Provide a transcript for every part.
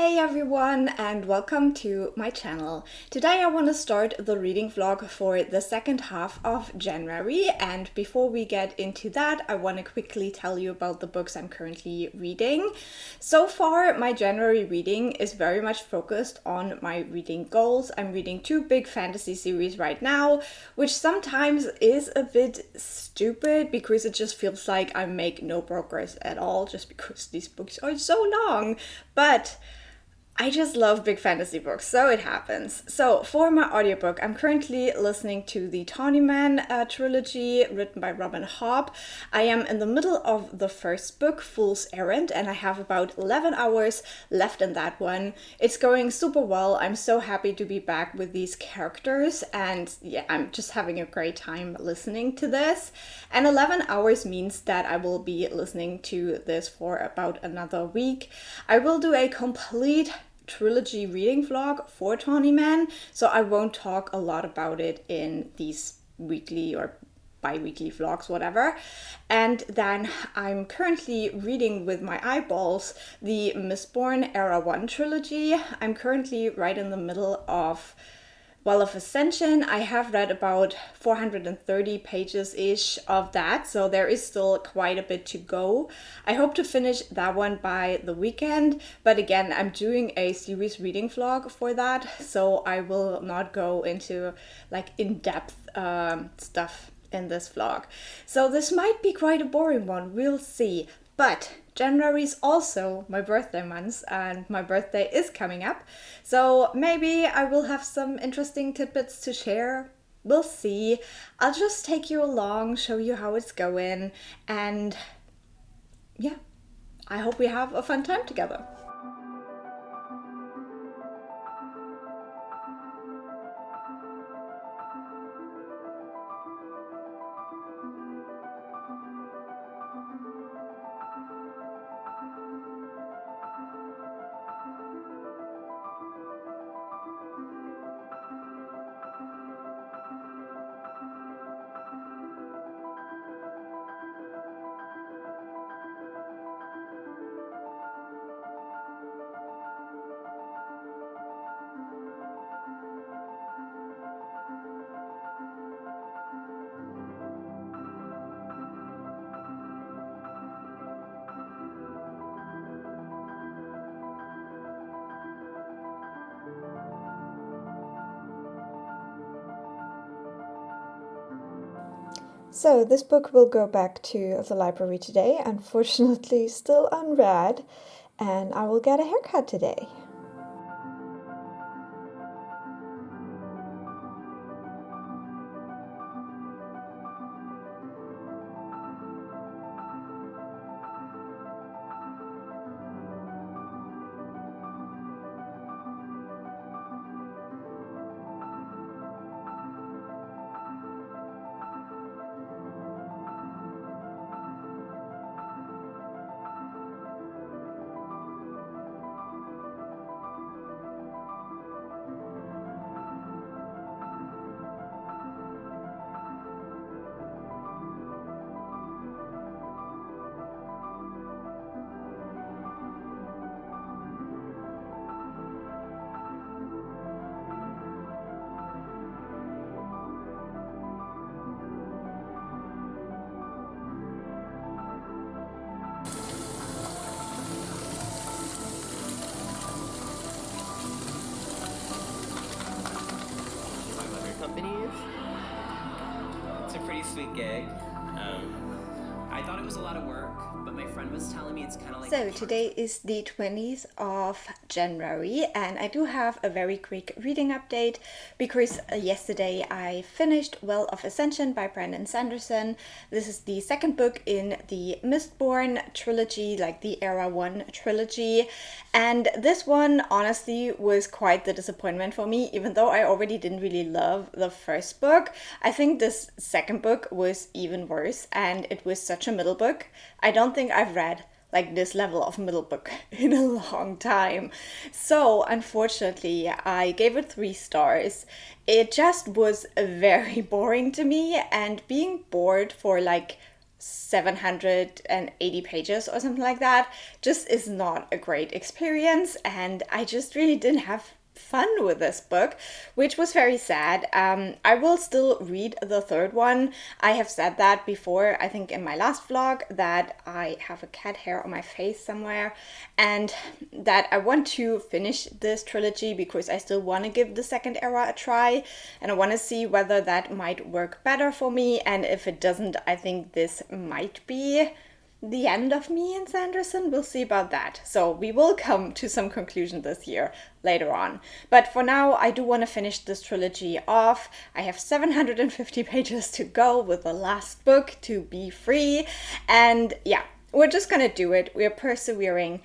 Hey everyone, and welcome to my channel. Today I want to start the reading vlog for the second half of January, and before we get into that I want to quickly tell you about the books I'm currently reading. So far my January reading is very much focused on my reading goals. I'm reading two big fantasy series right now, which sometimes is a bit stupid because it just feels like I make no progress at all just because these books are so long. But I just love big fantasy books, so it happens. So for my audiobook, I'm currently listening to the Tawnyman trilogy written by Robin Hobb. I am in the middle of the first book, Fool's Errand, and I have about 11 hours left in that one. It's going super well. I'm so happy to be back with these characters, and yeah, I'm just having a great time listening to this. And 11 hours means that I will be listening to this for about another week. I will do a complete trilogy reading vlog for Tawnyman, so I won't talk a lot about it in these weekly or bi-weekly vlogs, whatever. And then I'm currently reading with my eyeballs the Mistborn Era 1 trilogy. I'm currently right in the middle of Ascension. I have read about 430 pages-ish of that, so there is still quite a bit to go. I hope to finish that one by the weekend, but again, I'm doing a series reading vlog for that, so I will not go into like in-depth stuff in this vlog. So this might be quite a boring one, we'll see. But January is also my birthday month, and my birthday is coming up, so maybe I will have some interesting tidbits to share. We'll see. I'll just take you along, show you how it's going, and yeah, I hope we have a fun time together. So this book will go back to the library today, unfortunately still unread, and I will get a haircut today. It's a pretty sweet gig. I thought it was a lot of work, but my friend was telling me it's kind of like... So today is the 20th of January, and I do have a very quick reading update because yesterday I finished Well of Ascension by Sanderson. This is the second book in the Mistborn trilogy, like the Era 1 trilogy, and this one honestly was quite the disappointment for me, even though I already didn't really love the first book. I think this second book was even worse, and it was such a middle book. I don't think I've read like this level of middle book in a long time. So unfortunately, I gave it 3 stars. It just was very boring to me, and being bored for like 780 pages or something like that just is not a great experience, and I just really didn't have fun with this book, which was very sad. I will still read the third one. I have said that before, I think in my last vlog, that I have a cat hair on my face somewhere, and that I want to finish this trilogy because I still want to give the second era a try, and I want to see whether that might work better for me, and if it doesn't, I think this might be the end of me and Sanderson. We'll see about that. So we will come to some conclusion this year later on. But for now, I do want to finish this trilogy off. I have 750 pages to go with the last book to be free. And yeah, we're just gonna do it. We're persevering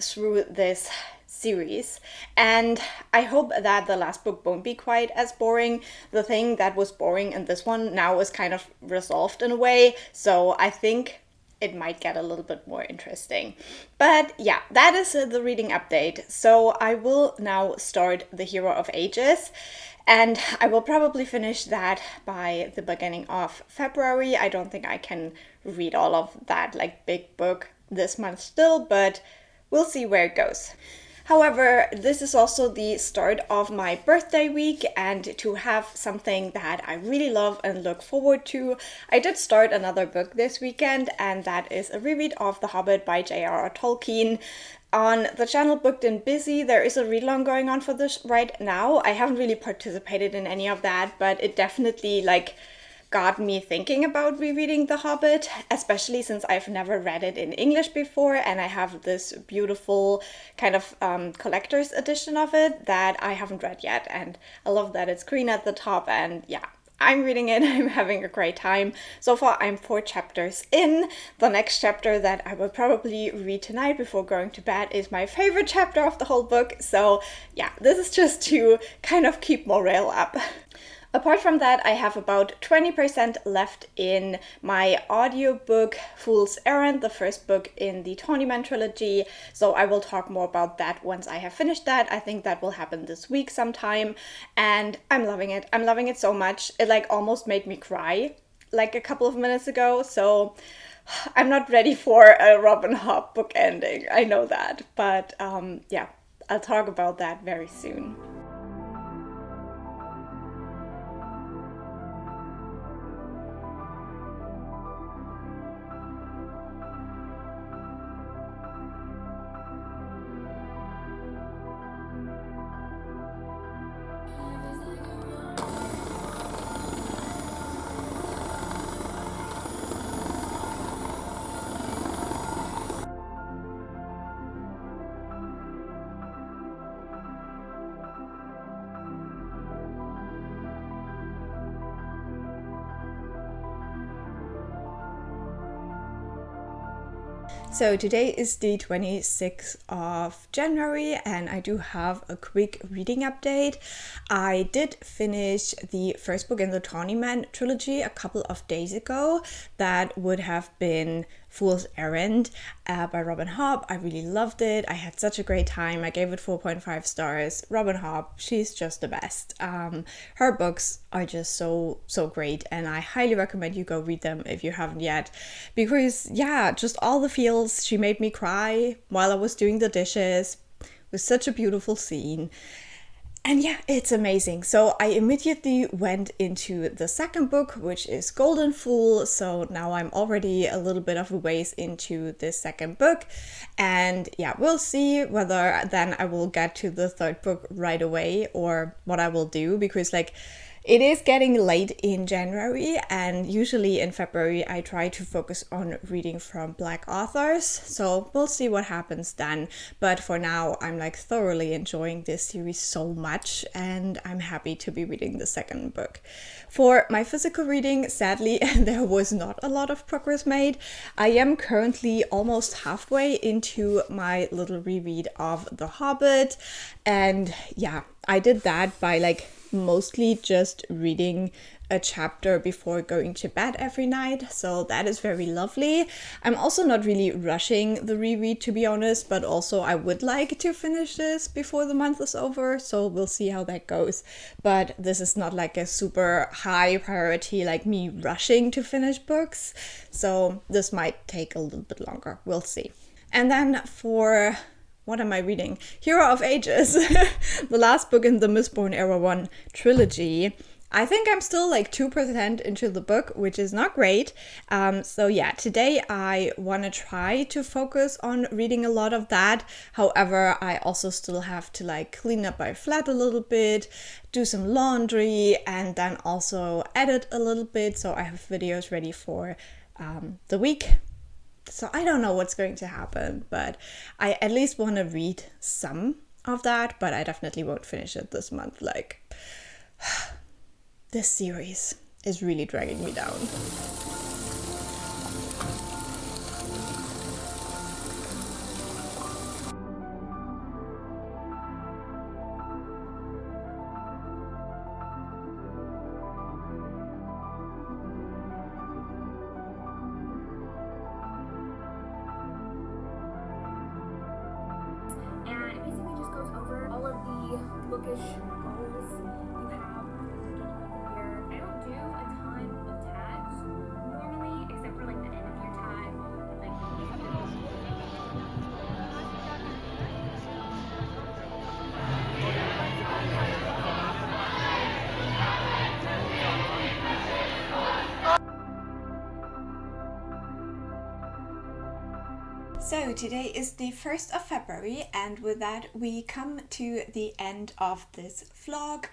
through this series, and I hope that the last book won't be quite as boring. The thing that was boring in this one now is kind of resolved in a way, so I think it might get a little bit more interesting. But yeah, that is the reading update. So I will now start The Hero of Ages, and I will probably finish that by the beginning of February. I don't think I can read all of that like big book this month still, but we'll see where it goes. However, this is also the start of my birthday week, and to have something that I really love and look forward to, I did start another book this weekend, and that is a reread of The Hobbit by JRR Tolkien. On the channel Booked and Busy, there is a read-along going on for this right now. I haven't really participated in any of that, but it definitely got me thinking about rereading The Hobbit, especially since I've never read it in English before, and I have this beautiful kind of collector's edition of it that I haven't read yet, and I love that it's green at the top, and yeah, I'm reading it, I'm having a great time. So far I'm 4 chapters in. The next chapter that I will probably read tonight before going to bed is my favorite chapter of the whole book, so yeah, this is just to kind of keep morale up. Apart from that, I have about 20% left in my audiobook Fool's Errand, the first book in the Tawnyman trilogy, so I will talk more about that once I have finished that. I think that will happen this week sometime, and I'm loving it. I'm loving it so much. It almost made me cry like a couple of minutes ago, so I'm not ready for a Robin Hobb book ending. I know that, but yeah, I'll talk about that very soon. So today is the 26th of January, and I do have a quick reading update. I did finish the first book in the Tawnyman trilogy a couple of days ago. That would have been Fool's Errand by Robin Hobb. I really loved it. I had such a great time. I gave it 4.5 stars. Robin Hobb, she's just the best. Her books are just so great, and I highly recommend you go read them if you haven't yet, because yeah, just all the feels. She made me cry while I was doing the dishes. It was such a beautiful scene. And yeah, it's amazing. So I immediately went into the second book, which is Golden Fool. So now I'm already a little bit of a ways into this second book. And yeah, we'll see whether then I will get to the third book right away or what I will do, because it is getting late in January, and usually in February I try to focus on reading from Black authors, so we'll see what happens then. But for now, I'm thoroughly enjoying this series so much, and I'm happy to be reading the second book. For my physical reading, sadly, there was not a lot of progress made. I am currently almost halfway into my little reread of The Hobbit, and yeah, I did that by mostly just reading a chapter before going to bed every night, so that is very lovely. I'm also not really rushing the reread, to be honest, but also I would like to finish this before the month is over, so we'll see how that goes. But this is not like a super high priority, like me rushing to finish books, so this might take a little bit longer. We'll see. And then for what am I reading? Hero of Ages, the last book in the Mistborn Era 1 trilogy. I think I'm still like 2% into the book, which is not great. So yeah, today I want to try to focus on reading a lot of that. However, I also still have to like clean up my flat a little bit, do some laundry, and then also edit a little bit. So I have videos ready for the week. So I don't know what's going to happen, but I at least want to read some of that, but I definitely won't finish it this month. Like, this series is really dragging me down. And it basically just goes over all of the bookish goals you have here. I don't do a ton of tags normally, except for like the end of year tag. Like So today is the 1st of February, and with that we come to the end of this vlog.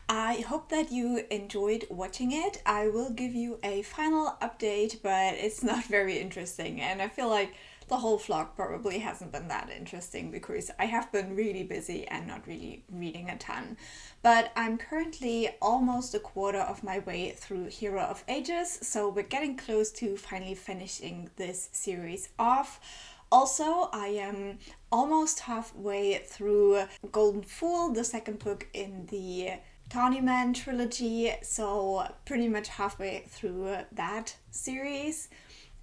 I hope that you enjoyed watching it. I will give you a final update, but it's not very interesting, and I feel like the whole vlog probably hasn't been that interesting because I have been really busy and not really reading a ton. But I'm currently almost a quarter of my way through Hero of Ages, so we're getting close to finally finishing this series off. Also, I am almost halfway through Golden Fool, the second book in the Tawnyman trilogy, so pretty much halfway through that series.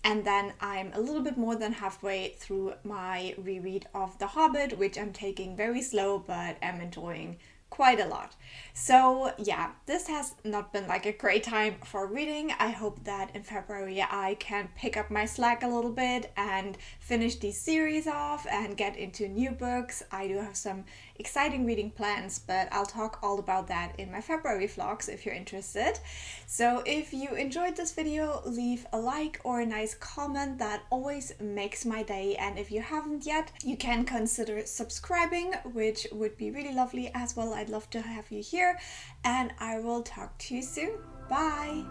And then I'm a little bit more than halfway through my reread of The Hobbit, which I'm taking very slow but am enjoying quite a lot. So yeah, this has not been like a great time for reading. I hope that in February I can pick up my slack a little bit and finish these series off and get into new books. I do have some exciting reading plans, but I'll talk all about that in my February vlogs if you're interested. So if you enjoyed this video, leave a like or a nice comment. That always makes my day. And if you haven't yet, you can consider subscribing, which would be really lovely as well. I'd love to have you here, and I will talk to you soon. Bye!